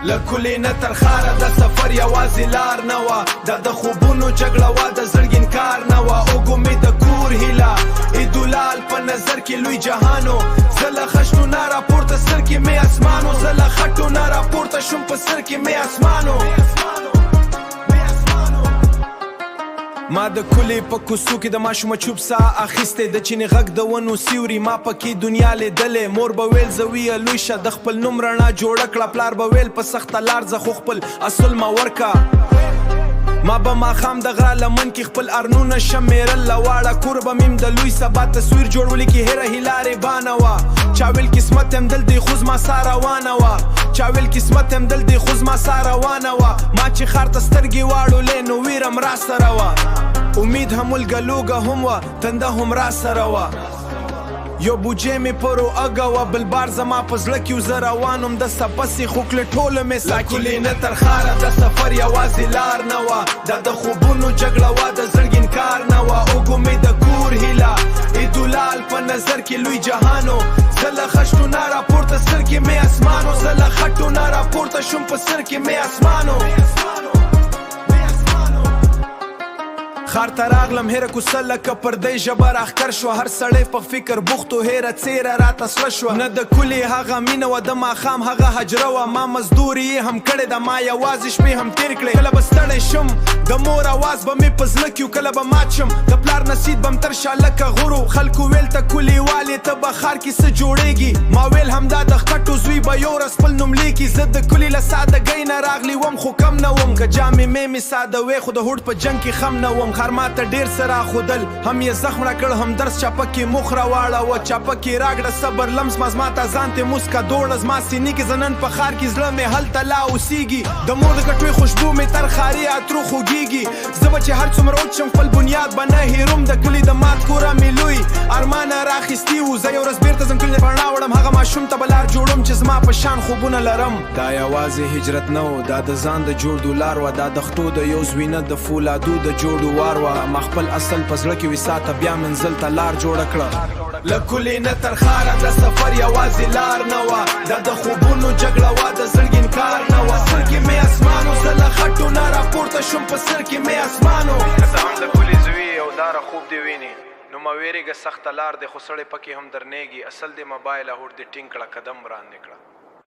لکلی نه تر خاره د سفر یوازې لار نه وه دا د خوبونو جګړه وه د زړګین کار نه وه اوږو مې د کور هیله ایدولال په نظر کې لوی جهانو زه له خشتو نه راپورته سر کې مې اسمانو زه له خټو نه راپورته شوم په سر کې مې اسمانو ما د کلی په کوڅو کې د ماشومه چوب ساه اخیستې د چینې غږ د ونو سیوري ما پکې دنیا لیدلې مور به ویل زه ویه لوی شه د خپل نوم رڼا جوړه کړه پلار به ویل په سخته لار زه خو خپل اصل ما ورکه ما به ماښام د غره لمن کې خپل ارنونه شمیرل له واړه کور به میم د لوی سبا تصویر جوړولي کې هیره هیلارې بانه وه چا ویل قسمت هم دل دی خو زما سا روانه وه چا ویل قسمت هم دل دی خو زما سا روانه وه ما چې ښار ته سترګې واړولې نو ویره م را سره وه امید هم ولګلوګه هم وه تنده هم را سره وه یو بوجې مې پرو اګه وه بل بار زما په زړه کې زه روانم د سپسې خوکلې ټوله مې ساکلې نه تر ښاره د سفر یوازې لار نه وه دا د خوبونو جګړه وه د زړګین کار نه وه اوږو مې د کور هیله ایدولال په نظر کې لوی جهانو زه له خشتو نه راپورته سر کې مې اسمانو زه له خټو نه راپورته شوم په سر کې مې اسمانو خار ته راغلم هیره کوڅه لکه پردی ژبه راښکر شوه هر سړی په فکر بوخت و هیره څیره راته سره شوه نه د کلي هغه مینه وه د ماښام هغه حجره وه ما مزدوري یې هم کړې ده ما یوازې شپې هم تیر کړې کله به ستړی شم د مور اواز به مې په زړه کې کله به مات شم د پلار نصیب به م تر شا لکه غرو خلکو ویل ته کلیوالې ته به ښار کې څه جوړېږي ما ویل همدا د خټو زوی به یو ورځ خپل نوم لیکي زه د کلي له سادهګۍ نه راغلی وم خو کم نه وم که جامې مې ساده وې خو د هوډ په جنګ کې خم نه وم خر ماته ډېر څه راښودل هم یې زخم راکړ هم درس چاپه کې مخ راواړوه چاپه کې راکړه صبر لمس ما زما ته ځان ته موسکه دوړه زما سینې کې زه نن په ښار کې زړه مې هلته لا اوسېږي د مور د کټوۍ خوشبو مې تر ښاري عطرو خوږېږي زه به چې هر څومره اوچ شم خپل بنیاد به نه هېروم د کلي د مات کوره مې لوی ارمانه راخیستي وو زه یو ورځ بېرته ځم کلي ته رڼا وړم هغه ماشوم ته به لار جوړم چې زما په شان خوبونه لرم دا یوازې هجرت نه و دا د ځان د جوړدو لار وه دا د خټو د یو زوینه د فولادو د جوړو وار وه ما خپل اصل په زړه کې وساته بیا منزل ته لار جوړه کړه لکلی نه تر ښاره د سفر یوازې لار نه وه دا د خوبونو جګړه وه د زړګین کار نه وه سر کې مې اسمانو زه له خټو نه راپورته شوم په سر کې مې اسمانو که ته هم د کلي زوی او داره خوب دې ویني نو مه ویرېږه سخته لار دی خو سړی پکې هم درنیږي اصل دې موبایل هوډ دې ټینګ کړه قدم وړاندې کړه